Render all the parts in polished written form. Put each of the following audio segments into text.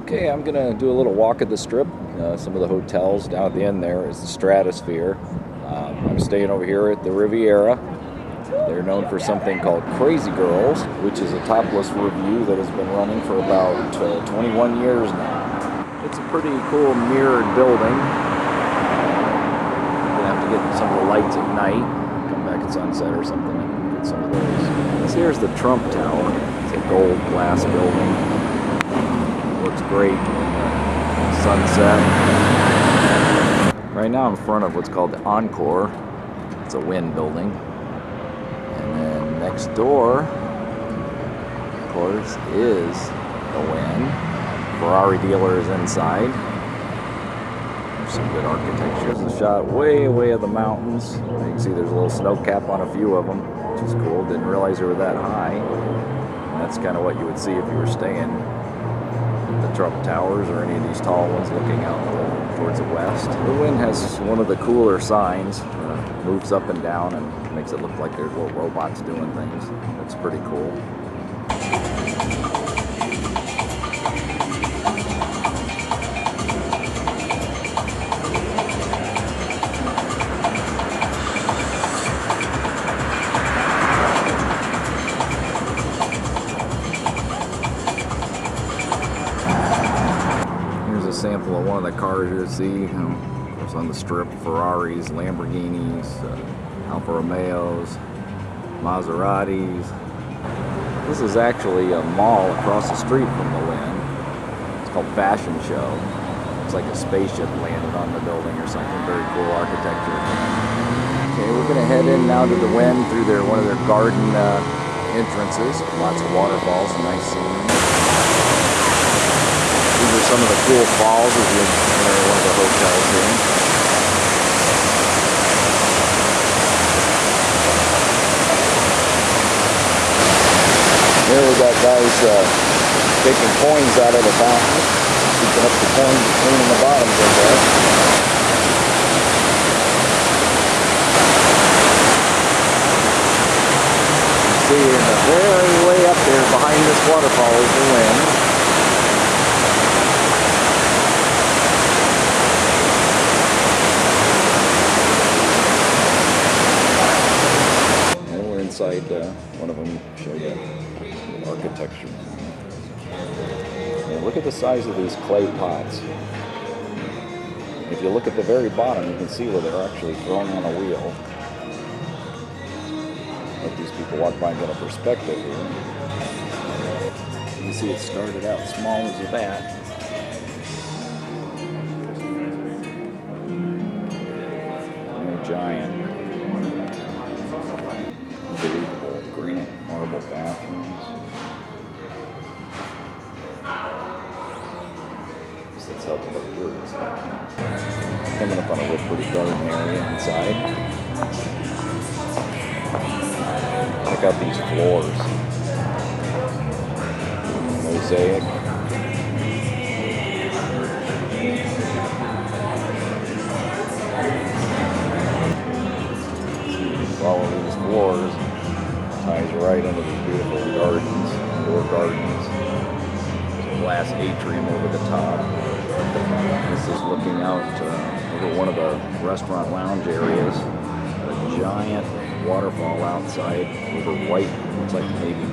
Okay, I'm gonna do a little walk at the Strip. Some of the hotels down at the end there is the Stratosphere. I'm staying over here at the Riviera. They're known for something called Crazy Girls, which is a topless review that has been running for about 21 years now. It's a pretty cool mirrored building. You're gonna have to get some of the lights at night, come back at sunset or something and get some of those. This here's the Trump Tower. It's a gold glass building. Looks great in the sunset. Right now I'm in front of what's called the Encore. It's a Wynn building. And then next door, of course, is the Wynn. Ferrari dealer is inside. There's some good architecture. There's a shot way of the mountains. You can see there's a little snow cap on a few of them, which is cool. Didn't realize they were that high. And that's kind of what you would see if you were staying the Trump Towers or any of these tall ones looking out towards the west. The Wynn has one of the cooler signs, moves up and down and makes it look like there's little robots doing things. It's pretty cool. Sample of one of the cars you see, of course on the Strip, Ferraris, Lamborghinis, Alfa Romeos, Maseratis. This is actually a mall across the street from the Wynn. It's called Fashion Show. It's like a spaceship landed on the building or something. Very cool architecture. Okay, we're gonna head in now to the Wynn through one of their garden entrances. Lots of waterfalls, nice scenery. These are some of the cool falls as you enter one of the hotels here. There we got guys taking coins out of the fountain, keeping up the coins and cleaning the bottoms of there. You see in the very way up there behind this waterfall is the Wynn. Inside one of them show you architecture. Now look at the size of these clay pots. If you look at the very bottom, you can see where they're actually thrown on a wheel. Let these people walk by and get a perspective here. You can see it started out small as that. And a giant. Unbelievable granite marble bathrooms. That's how the look really is. Coming up on a real pretty garden area inside. Check out these floors. Mosaic. Follow these floors. Ties right into these beautiful gardens, indoor gardens. There's a glass atrium over the top. This is looking out over one of the restaurant lounge areas. A giant waterfall outside over white, looks like maybe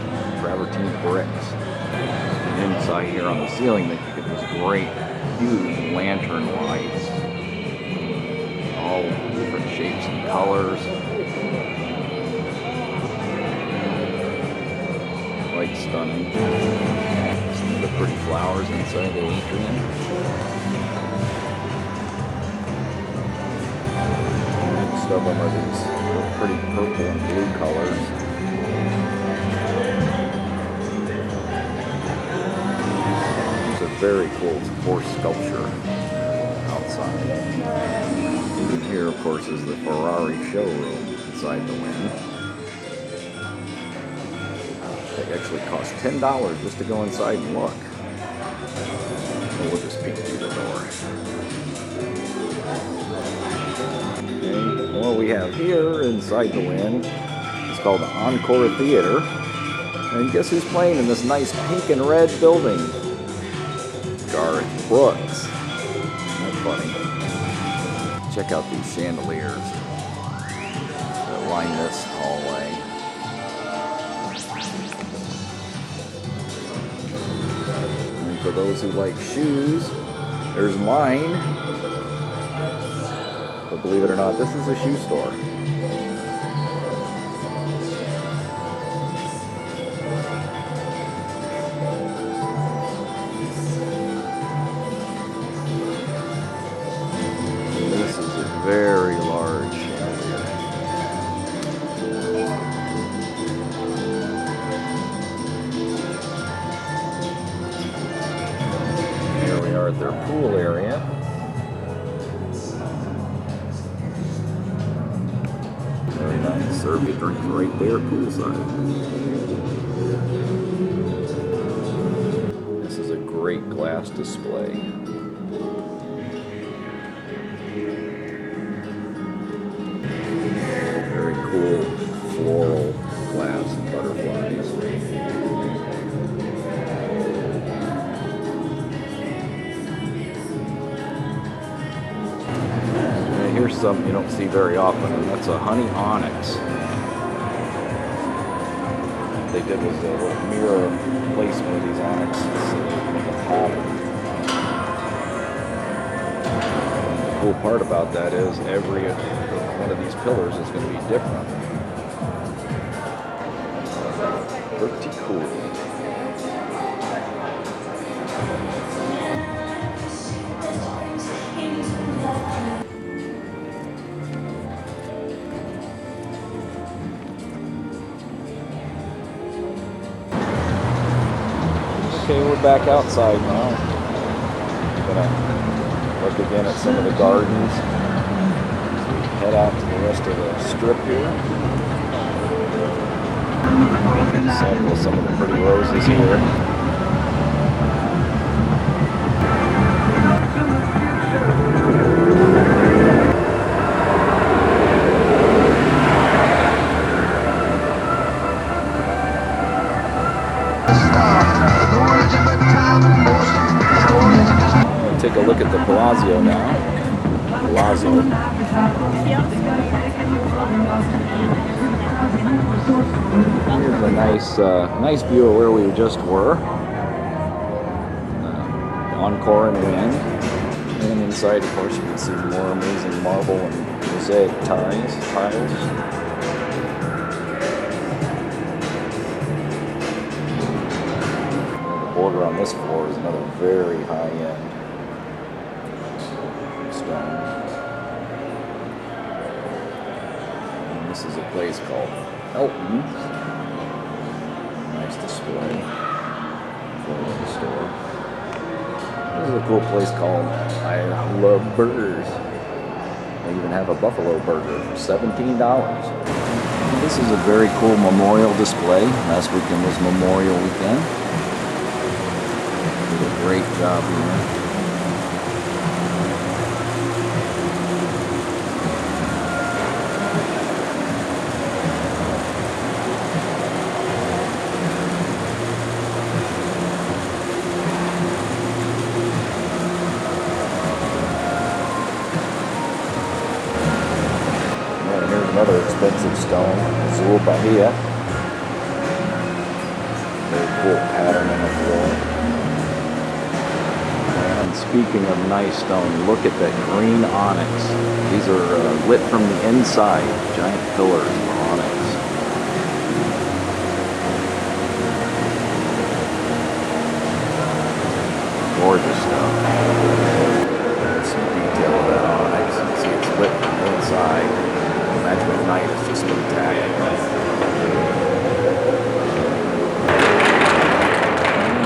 travertine bricks. And inside here on the ceiling, you get these great, huge lantern lights. All different shapes and colors. Quite stunning. Some of the pretty flowers inside the atrium. Most of them are these pretty purple and blue colors. These are very cool horse sculpture outside. And here, of course, is the Ferrari showroom inside the Wynn. It actually costs $10 just to go inside and look. We'll just peek through the door. Okay, what we have here inside the Wynn is called the Encore Theater. And guess who's playing in this nice pink and red building? Garth Brooks. Isn't that funny? Check out these chandeliers that line this hallway. And for those who like shoes, there's mine. But believe it or not, this is a shoe store. This is a very large chandelier. Here we are at their pool area. Very nice. Serve your drink right there poolside. This is a great glass display. Very cool floral glass butterflies. And here's something you don't see very often, and that's a honey onyx. What they did was a little mirror placement of these onyxes in the pattern. The cool part about that is every one of these pillars is going to be different. Pretty cool. Okay, we're back outside now. Gonna look again at some of the gardens. Head out to the rest of the strip here. Sample some of the pretty roses here. Take a look at the Palazzo now. Palazzo. Here's a nice view of where we just were. Encore and Wynn. And inside, of course, you can see more amazing marble and mosaic tiles. The border on this floor is another very high-end stone. And this is a place called Elton. Nice display. Clothing store. This is a cool place called I Love Burgers. They even have a buffalo burger for $17. This is a very cool memorial display. Last weekend was Memorial Weekend. Did a great job here. Another expensive stone, Azul Bahia. Very cool pattern on the floor. And speaking of nice stone, look at that green onyx. These are lit from the inside, giant pillars of onyx. Gorgeous stuff. There's some detail of that onyx. You can see it's lit from the inside. Imagine at night, it's just spectacular.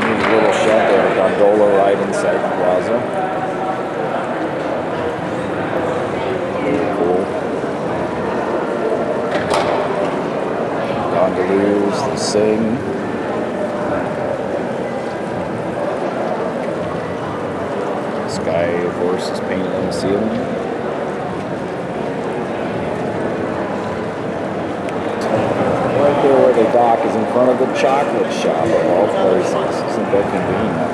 Here's a little shed there, a gondola ride inside the plaza. Really cool. Gondoliers, they sing. The sky, of course, is painted on the ceiling. Right there where the dock is in front of the chocolate shop of all places. Isn't that convenient?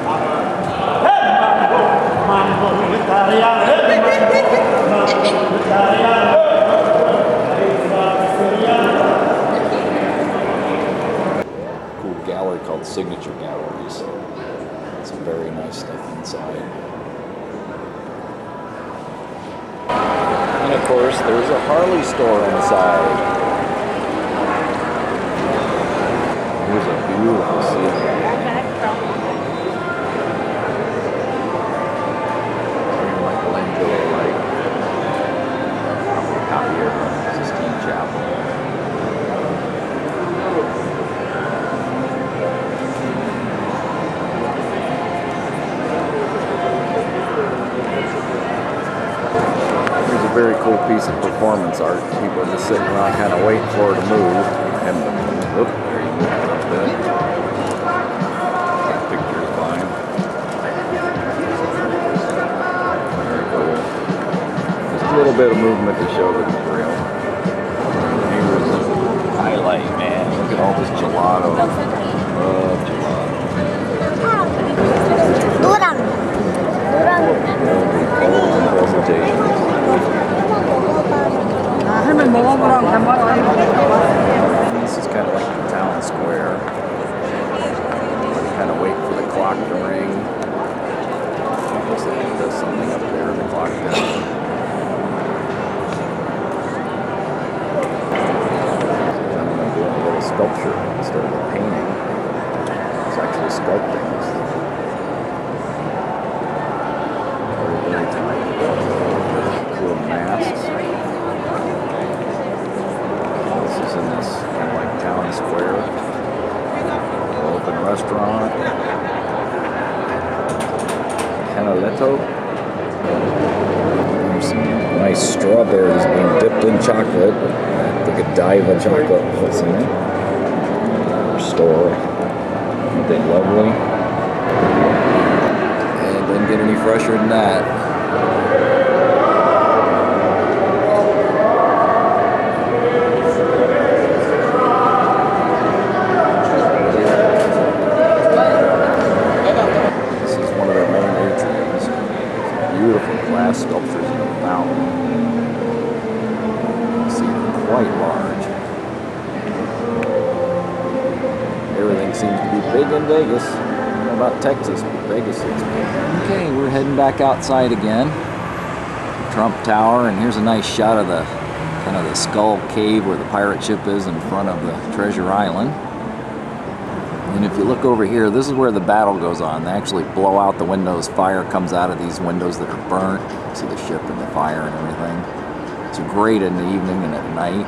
Cool gallery called Signature Galleries. Some very nice stuff inside. And of course, there's a Harley store on the side. Here's a beautiful ceiling. Michelangelo, like, copy of Sistine Chapel. Here's a very cool piece of performance art. People are just sitting around kind of waiting for it to move. And whoop, there you go. That's good. That picture is fine. Very cool. Just a little bit of movement to show that it's real. Here's a highlight, man. Look at all this gelato. Love gelato. Presentations. This is kind of like the town square. Kind of wait for the clock to ring. Looks like it does something up there in the clock tower. I'm doing a little sculpture instead of a painting. It's actually sculpting. Very tight. Cool masks. This is in this kind of like town square. Open restaurant. Canaletto. There's some nice strawberries being dipped in chocolate. The Godiva chocolate. What's in it? Store. Aren't they lovely? And it doesn't get any fresher than that. Beautiful glass sculptures in the fountain. You see they're quite large. Everything seems to be big in Vegas. I don't know about Texas, but Vegas is big. Okay, we're heading back outside again. Trump Tower, and here's a nice shot of the kind of the skull cave where the pirate ship is in front of the Treasure Island. And if you look over here, this is where the battle goes on. They actually blow out the windows. Fire comes out of these windows that are burnt. You see the ship and the fire and everything. It's great in the evening and at night.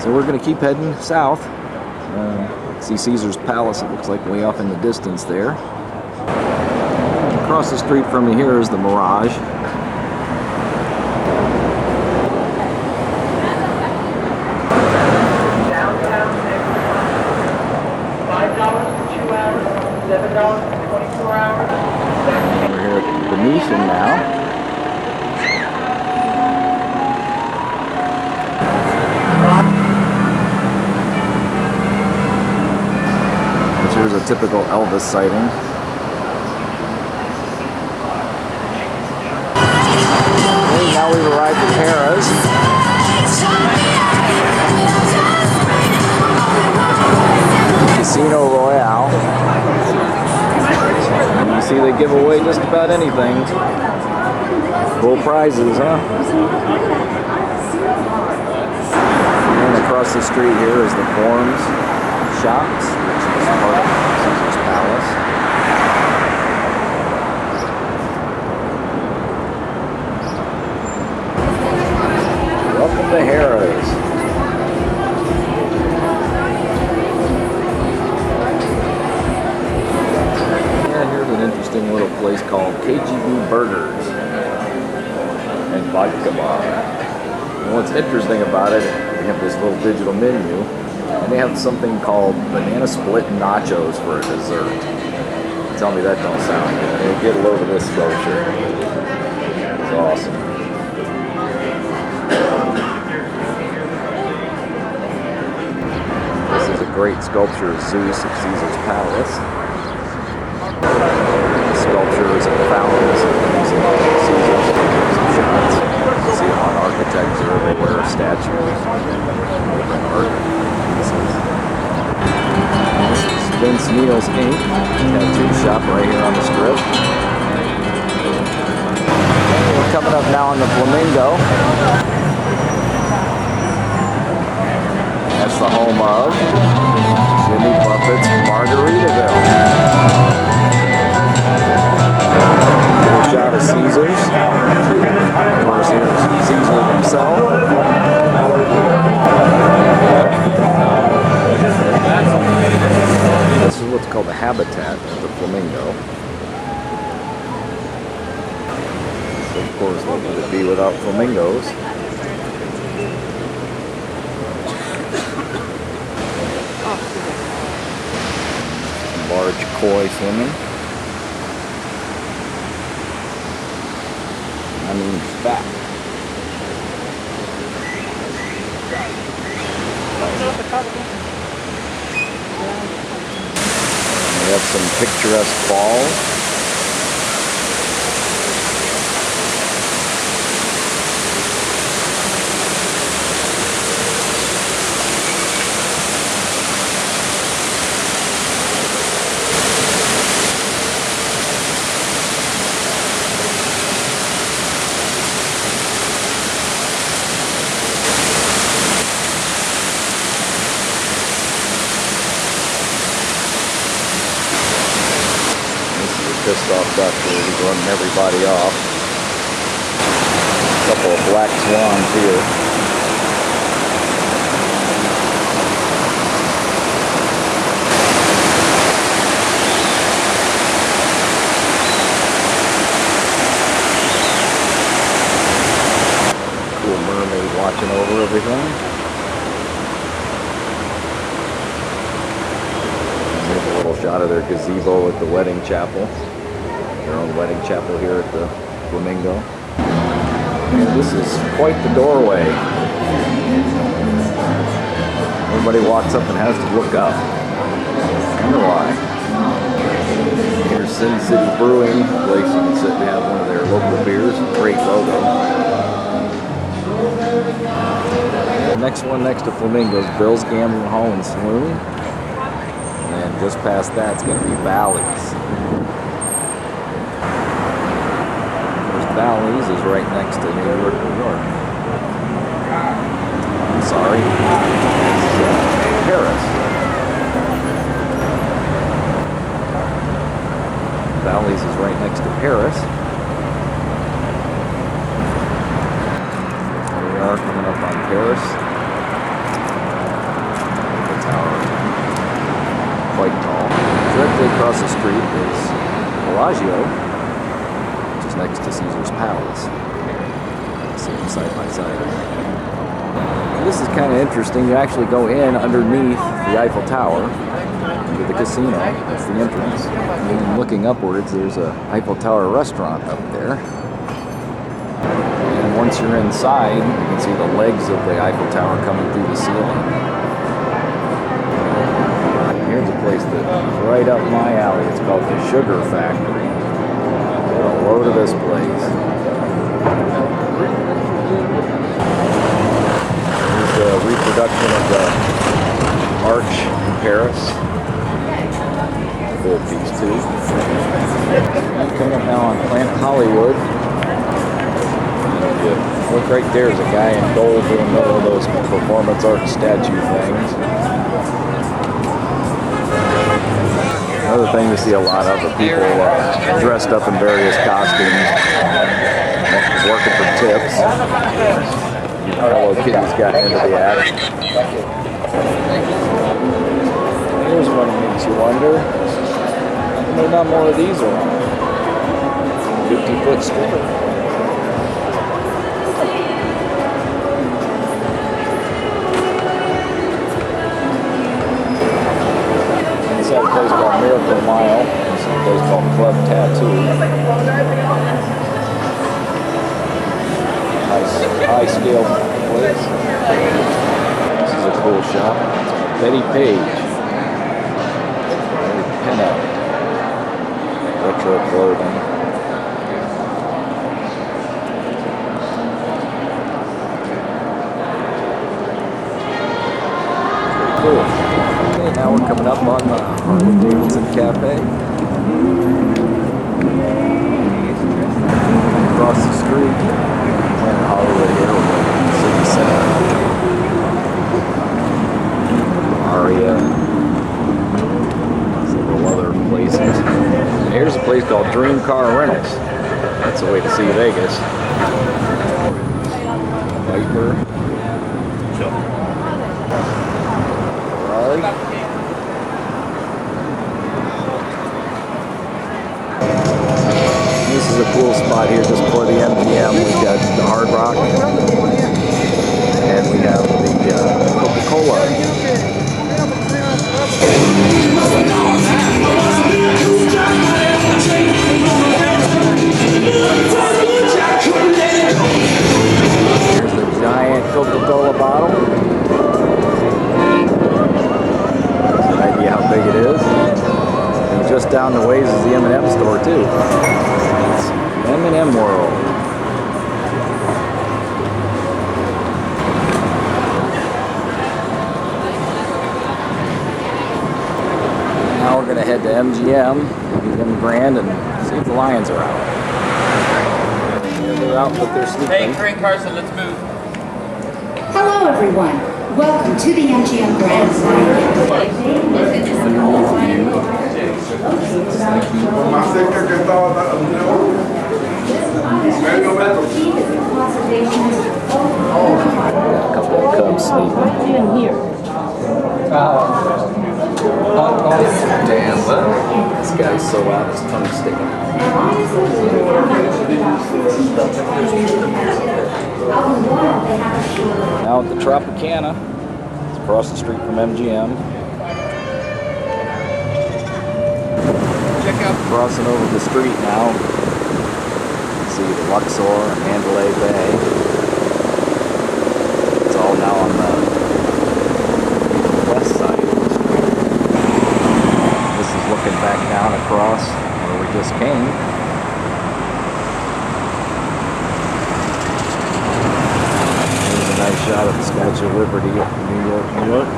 So we're going to keep heading south. See Caesar's Palace, it looks like way off in the distance there. Across the street from me here is the Mirage. We're here at the Venetian now. Which here's a typical Elvis sighting. Okay, now we've arrived at Harrah's. Casino Royale. You see they give away just about anything. Full prizes, huh? And across the street here is the Forms Shops, which is part of Caesar's Palace. Welcome to Harrah's. Interesting little place called KGB Burgers and Vodka Bar. And what's interesting about it, they have this little digital menu, and they have something called banana split nachos for a dessert. Tell me that don't sound good. Hey, get a load of this sculpture. It's awesome. This is a great sculpture of Zeus of Caesar's Palace. Sculpture chairs and fountains and things in Caesars. Some shots. You see them on architecture everywhere, statues, different art pieces. This is Vince Neil's Ink tattoo shop right here on the strip. We're coming up now on the Flamingo. That's the home of Jimmy Buffett's Margaritaville. Little shot of Caesars. Of course, here's Caesar himself. This is what's called the habitat of the flamingo. So of course, what would it be without flamingos? Large koi swimming. I mean, fat. We have some picturesque falls. Pissed off doctor, he's running everybody off. A couple of black swans here. Cool mermaid watching over everything. Here's a little shot of their gazebo at the wedding chapel. Their own wedding chapel here at the Flamingo. And this is quite the doorway. Everybody walks up and has to look up. I wonder why. Here's Sin City Brewing, a place you can sit and have one of their local beers. Great logo. The next one next to Flamingo's Bill's Gambling Hall and Saloon. And just past that's going to be Bally's. Bally's is right next to New York, New York. I'm sorry, it's Paris. Bally's is right next to Paris. Here we are coming up on Paris. The tower, quite tall. Directly across the street is Bellagio, next to Caesar's Palace. See them side by side. And this is kind of interesting. You actually go in underneath the Eiffel Tower into the casino. That's the entrance. And looking upwards, there's a Eiffel Tower restaurant up there. And once you're inside, you can see the legs of the Eiffel Tower coming through the ceiling. And here's a place that's right up my alley. It's called the Sugar Factory. A load of this place. Here's a reproduction of the Arch in Paris. Cool piece too. Coming up now on Planet Hollywood. And you look right there, there's a guy in gold doing one of those performance art statue things. Another thing we see a lot of are people dressed up in various costumes, working for tips. Hello Kitty's gotten into the act. Here's one that makes you wonder. There's not more of these around. 50-foot stripper. Inside a place called Miracle Mile. There's a place called Club Tattoo. High scale place. This is a cool shop. Betty Page. Very pin-up. Retro clothing. cool. Okay, now we're coming up on the Harley-Davidson Cafe. Across the street, we're in Hollywood here, we're in the city center. Aria, several other places. And here's a place called Dream Car Rentals. That's the way to see Vegas. Viper. Raleigh. This is a cool spot here just before the MGM. We've got the Hard Rock. And we have the Coca-Cola. Here's the giant Coca-Cola bottle. That's an idea how big it is. And just down the ways is the M&M store too. It's M&M World. Now we're going to head to MGM, MGM Grand, and see if the Lions are out. Yeah, they're out, but they're sleeping. Hey, Frank Carson, let's move. Hello, everyone. Welcome to the MGM Grand. A couple of cubs sleeping. Damn, this guy's so out, his tongue's sticking. Now at the Tropicana, it's across the street from MGM. Check out. Crossing over the street now. See the Luxor and Mandalay Bay. It's all now on the west side of the street. This is looking back down across where we just came. There's a nice shot of the Statue of Liberty, New York, New York.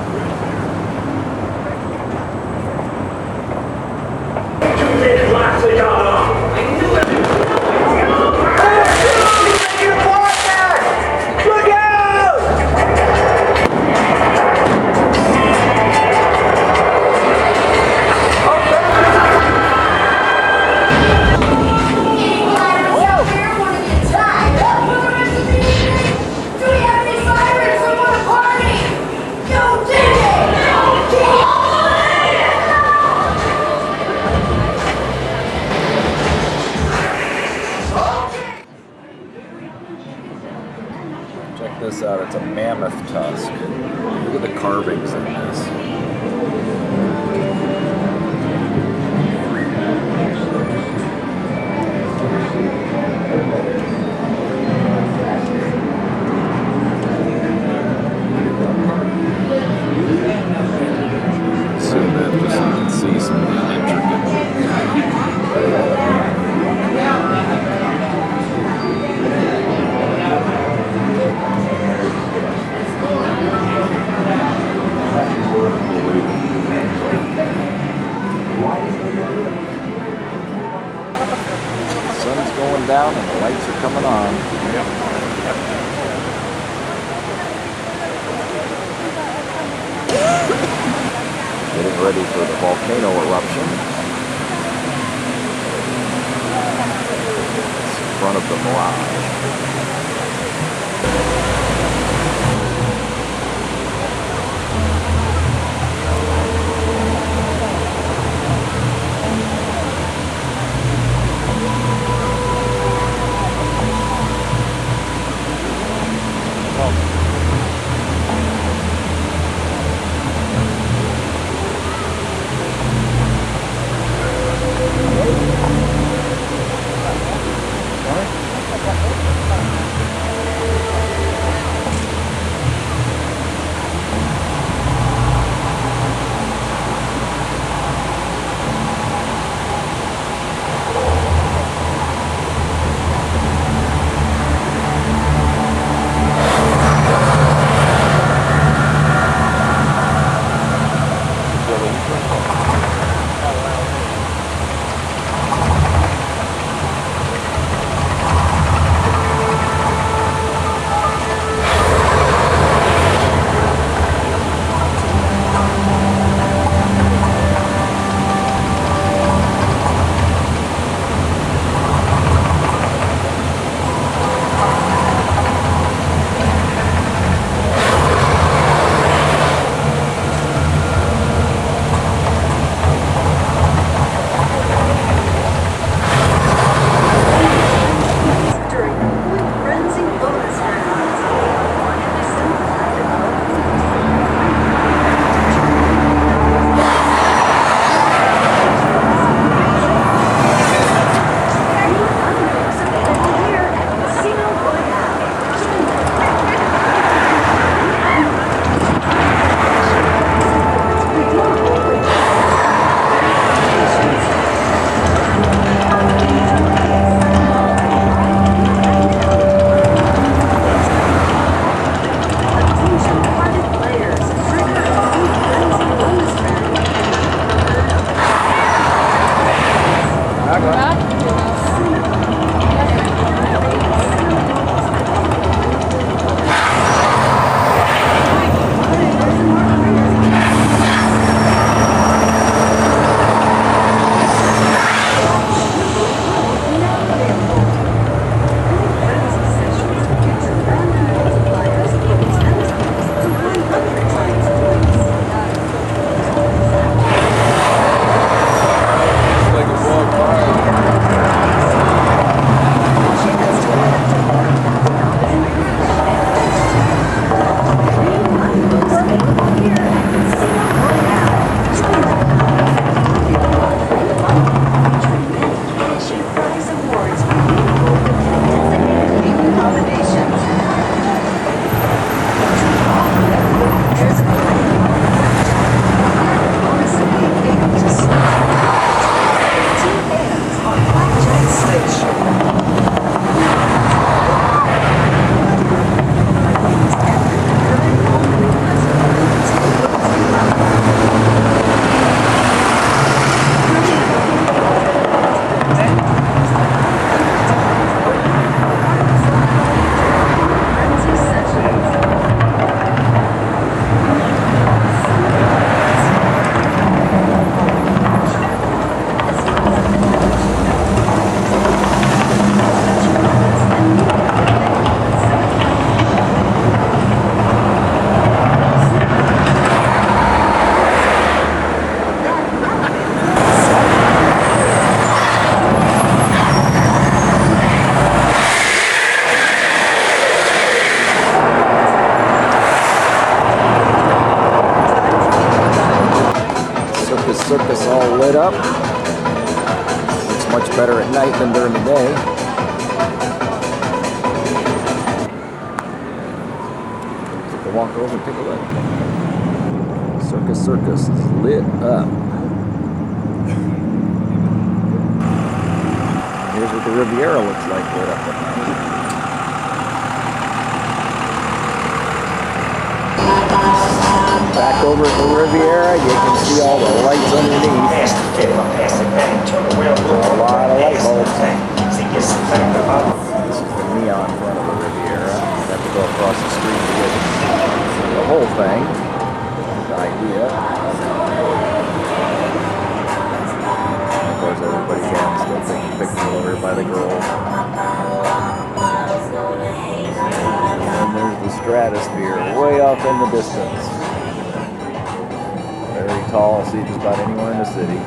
Check this out, it's a mammoth tusk. Look at the carvings in this. Zoom in just so you can see some of the intricate. Sun's going down and the lights are coming on. Getting ready for the volcano eruption. It's in front of the Mirage. circus all lit up. Looks much better at night than during the day. Take a walk over and take a look. Circus is lit up. Here's what the Riviera looks like lit up at night. Back over at the Riviera, you can see all the lights underneath. A lot of light bulbs. This is the neon front of the Riviera. You have to go across the street to get the whole thing. The idea. And of course, everybody can still taking pictures over by the girls. And there's the stratosphere way off in the distance. Very tall, see just about anywhere in the city.